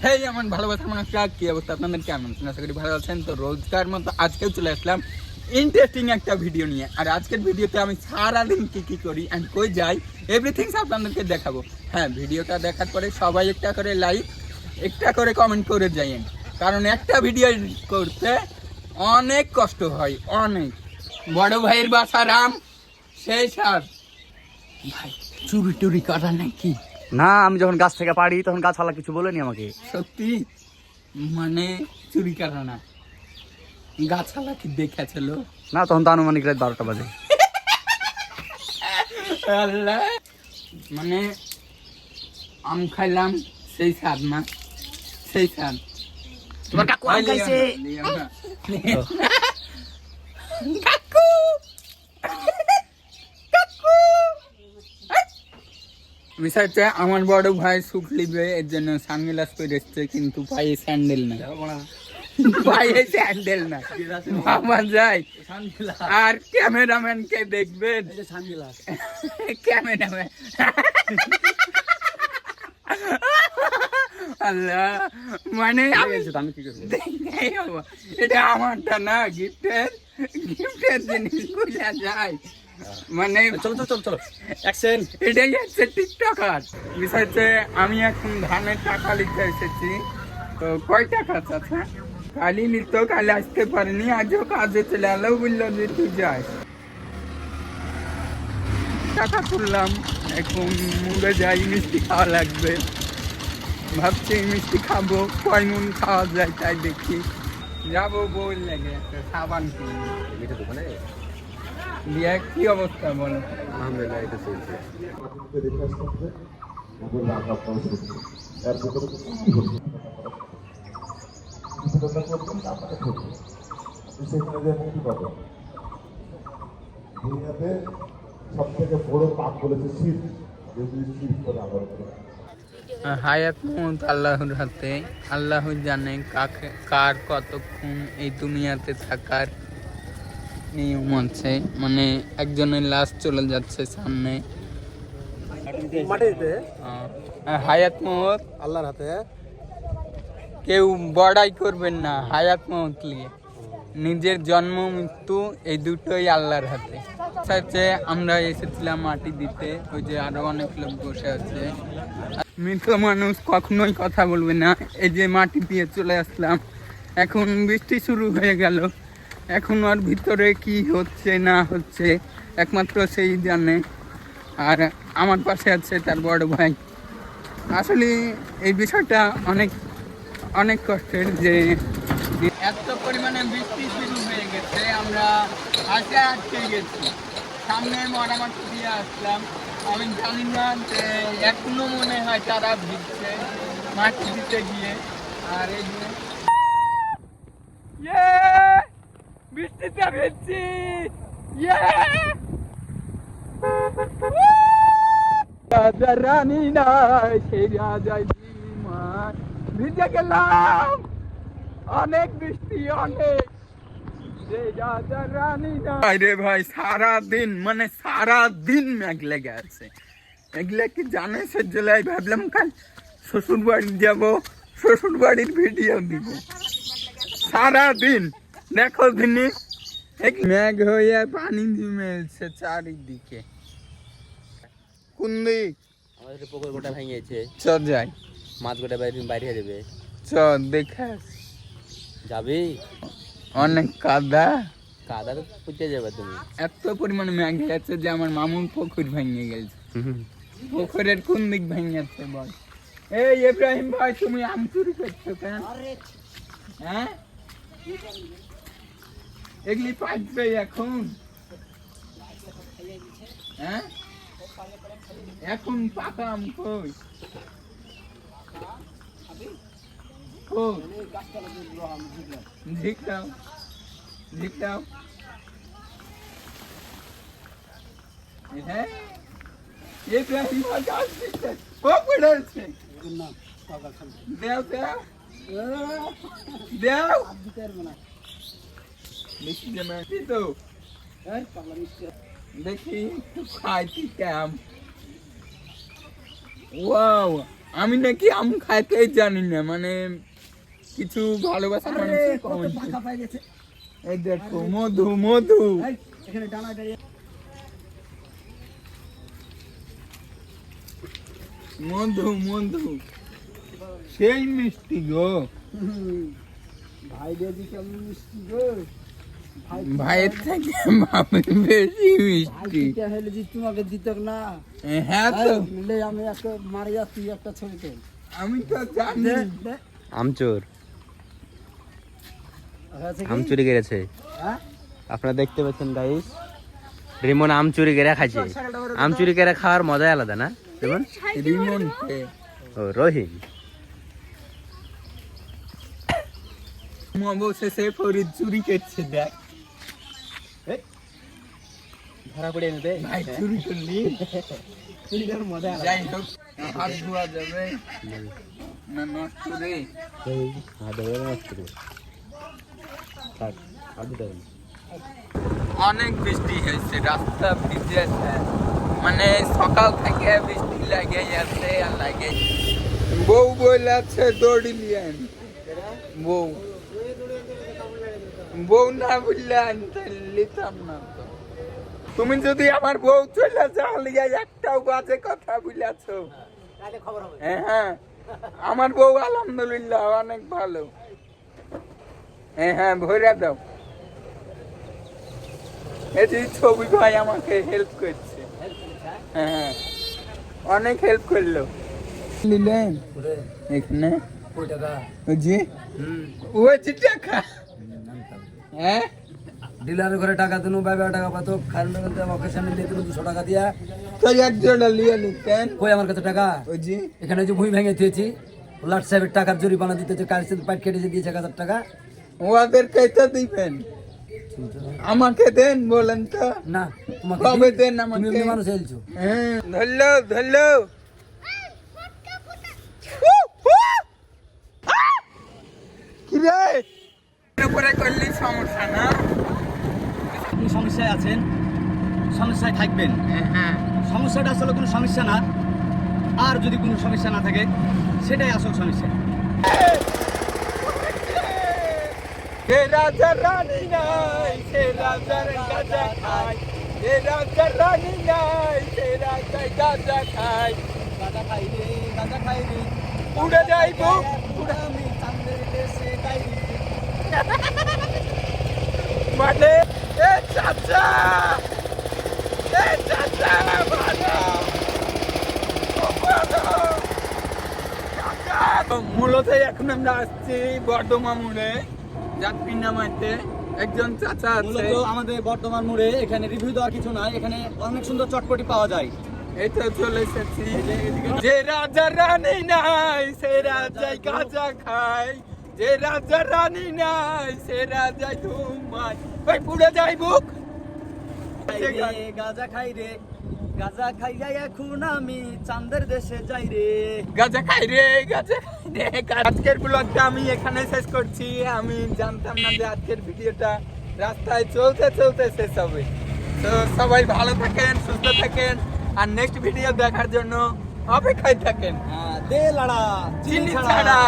হেই আমার ভালোবাসার মানুষরা, কি অবস্থা আপনাদের? কেমন আছেন? আশা করি ভালো আছেন। তো রোজকার মতো আজকেও চলে আসলাম ইন্টারেস্টিং একটা ভিডিও নিয়ে। আর আজকের ভিডিওতে আমি সারাদিন কি করি অ্যান্ড কই যাই এভরিথিং আপনাদেরকে দেখাবো। হ্যাঁ, ভিডিওটা দেখার পরে সবাই একটা করে লাইক, একটা করে কমেন্ট করে যাইয়েন, কারণ একটা ভিডিও করতে অনেক কষ্ট হয়, অনেক। বড় ভাইয়ের বাসা রাম, সেই সাথ ভাই চুরি টুরি করা নাকি? না, আমি যখন গাছ থেকে পারি তখন গাছওয়ালা কিছু বলেনি আমাকে। সত্যি? মানে চুরি করা না, গাছালা কি দেখেছিল? না, তখন তো আনুমানিক রাত 12টা বাজে। আল্লাহ, মানে আম খাইলাম, সেই স্বাদ না, সেই স্বাদ। তোমার কাকু আম খাইছে। কাকু বিষয়টা, আমার বড় ভাই সুখ লিবে, এর জন্য সানগ্লাস পরে এসছে, কিন্তু পায়ে স্যান্ডেল না, পায়ে স্যান্ডেল না। বাবা যায়। আর ক্যামেরাম্যান কে দেখবেন, ক্যামেরাম্যান আল্লাহ, মানে আমি কি করবো? এটা আমারটা না, গিফটের জিনিস বুঝা যায়। মানে চলো অ্যাকশন। এটাই হচ্ছে টিকটকার। বিষয় হচ্ছে, আমি এখন ধানের টাকা লিখতে এসেছি। তো কয় টাকা আছে? কালি নিত, কালি আসতে পারিনি, আজও কাজে চলে এলো, বললো যে তুই যাস। টাকা তুললাম, এখন মুড়ে যাই, মিষ্টি খাওয়া লাগবে। ভাবছি মিষ্টি খাবো, কয় মন খাওয়া যায় তাই দেখি। যাবো বই লাগে একটা সাবান কিনে দোকানে দিয়ে। কি অবস্থা বলো? আলহামদুলিল্লাহ, এটা চলছে। সব থেকে বড় পাপ বলেছে শীত, যদি শীত করে আবার হায়াত মত আল্লাহর হাতে। আল্লাহ জানে কার কতক্ষণ এই দুনিয়াতে থাকার নিয়ম আছে। মানে একজনের লাশ চলে যাচ্ছে সামনে। হায়াত মত আল্লাহর হাতে। কেউ বড়াই করবেন না, হায়াত মত লিয়ে নিজের জন্ম মৃত্যু এই দুটোই আল্লাহর হাতে। হচ্ছে আমরা এসেছিলাম মাটি দিতে, ওই যে আরো অনেক লোক বসে আছে। মৃত মানুষ কখনোই কথা বলবে না। এই যে মাটি দিয়ে চলে আসলাম, এখন বৃষ্টি শুরু হয়ে গেল। এখন ওর ভিতরে কি হচ্ছে না হচ্ছে একমাত্র সেই জানে। আর আমার পাশে আছে তার বড় ভাই। আসলে এই বিষয়টা অনেক অনেক কষ্টের, যে এত পরিমাণে বৃষ্টি শুরু হয়ে গেছে, আমরা আটকে গেছি। সামনে মরামাটি দিয়ে আসলাম, আমি জানি না যে এখনো মনে হয় তারা ভিজছে মাটি দিতে গিয়ে। আর এই যে বৃষ্টিতে ভিজছি, রাজা রানী নাই, সেই রাজাই বিমান। ভিজে গেলাম, অনেক বৃষ্টি, অনেক। রে ভাই, সারাদিন মানে সারাদিন মেঘ লেগে আছে। এগুলা কি জানে? সে জেলায় ভাবলাম কাল শ্বশুর বাড়ি যাবো, শ্বশুর বাড়ির ভিডিও দিব। সারাদিন দেখো দিনে মেঘ হয়ে পানি জমেছে চারিদিকে। কোন দিক? আমাদের পুকুর গোটা ভেঙেছে, চ যাই, মাছ গোটা বাইরে যাবে। চ দেখে যাবি? অনেক কাদা, কাদা তো পুঁতে যাবে তুমি। এত পরিমাণে মেঘ গেছে যে আমার মামুর পুকুর ভেঙে গেছে। পুকুরের কোন দিক ভেঙেছে বল? এই ইব্রাহিম ভাই, তুমি আম চুরি করছো কেন? হ্যাঁ, এগুলি পাকবে এখন? হ্যাঁ, এখন পাকা আম কই? ঝিক দাও, ঝিক দাও। হ্যাঁ, ইব্রাহিম ভাই গাছ দিচ্ছে, ও পড়েছে। দেও দেও দেও, মিষ্টি জমা তো দেখি, খাইছি কেম। ওয়াও, আমি নাকি আম খাইতেই জানি না, মানে কিছু ভালোবাসা মানুষ এই দেখো মধু মধু মধু মধু সেই মিষ্টি গো ভাই দিদি কেমন মিষ্টি গো ভাইয়ের থেকে বাপের বেশি মিষ্টি। হলে যে তোমাকে দিত না হ্যাঁ তো বললে আমি একটা মারি যাচ্ছি একটা ছবিতে আমি তো জানি। আমচোর হয়েছে কি? আম চুরি করেছে, হ্যাঁ আপনারা দেখতে পাচ্ছেন গাইস, রিমন আম চুরি করে খাচ্ছে। আম চুরি করে খাওয়ার মজাই আলাদা না রিমন? রিমন ও রহিম অবশেষে ফরিদ চুরি করছে, দেখ ধরা পড়ে নেবে। ভাই চুরি করলি চুরিটার মজা যাই হোক হাত ধোয়া যাবে না নষ্ট রে। অনেক বৃষ্টি হয়েছে, রাস্তা ভিজেছে, মানে সকাল থেকে বৃষ্টি লাগে আছে আর লাগে। বউ বলেছে দৌড়ি লিয়েন, বউ বউ না বললেন লিতাম না তো। তুমি যদি আমার বউ চলে যাও লিয়ে একটাও বাজে কথা বলেছ, হ্যাঁ হ্যাঁ আমার বউ আলহামদুলিল্লাহ অনেক ভালো। হ্যাঁ হ্যাঁ ভরে দাও। এই যে ছবি ভাই আমাকে হেল্প করছে, হ্যাঁ হ্যাঁ অনেক হেল্প করলো। নিলেন এখানে ওই টাকা ওই যে ওই যে টাকা, হ্যাঁ ডিলারের ঘরে টাকা দিন বাইবে টাকা পাতো কারেন্ট আমাকে সামনে দিয়ে দিল 200 টাকা দিয়া তো এক জোড়া লিয়ে নিতেন। কই আমার কাছে টাকা ওই যে এখানে যে ভুঁই ভেঙে দিয়েছি লাট সাহেবের টাকার জরিমানা দিতেছে কারেন্ট পাইট কেটে দিয়েছে 1000 টাকা ওদের কেটে দিবেন, আমাকে দেন বলেন তো। না তোমাকে কবে দেন তুমি আমাকে? এমনি মানুষ এলছো হ্যাঁ ধরলো ধরলো। কি রে উপরে করলি সমস্যা না? আপনি সমস্যায় আছেন, সমস্যায় থাকবেন। হ্যাঁ সমস্যাটা আসলে কোনো সমস্যা না, আর যদি কোনো সমস্যা না থাকে সেটাই আসল সমস্যা। সে রাজা রানী নাই, সে রাজার গাজা খায়, সে রাজা রানী নাই, সে রাজা গাজা খায়। গাঁজা খাই রে, গাঁজা খাই রে, উড়ে যাইব আমি চাঁদের দেশে যাই রে। মানে এ চাচা, এ চাচা ভালো মূলত এখন আমরা আসছি বর্ধমান মোড়ে যাত্রী নামাইতে। একজন চাচা আছে, মূলত আমাদের বর্তমান মোড়ে এখানে রিভিউ দেওয়ার কিছু নাই, এখানে অনেক সুন্দর চটপটি পাওয়া যায়। এই তো চলে এসেছি। যে রাজা রানী নাই সে রাজাই গাঁজা খায়, যে রাজা রানী নাই সে রাজাই ঘুমায়। ওই পুড়ে যাই বুক। গাঁজা খাই রে, গাঁজা খাইয়া এখন আমি চাঁদের দেশে যাই রে। গাঁজা খাই রে, গাঁজা খাই রে। আজকের ব্লগটা আমি এখানে শেষ করছি। আমি জানতাম না যে আজকের ভিডিওটা রাস্তায় চলতে চলতে শেষ হবে। তো সবাই ভালো থাকেন, সুস্থ থাকেন, আর নেক্সট ভিডিও দেখার জন্য অপেক্ষায় থাকেন। দে লাড়া চিনি ছাড়া।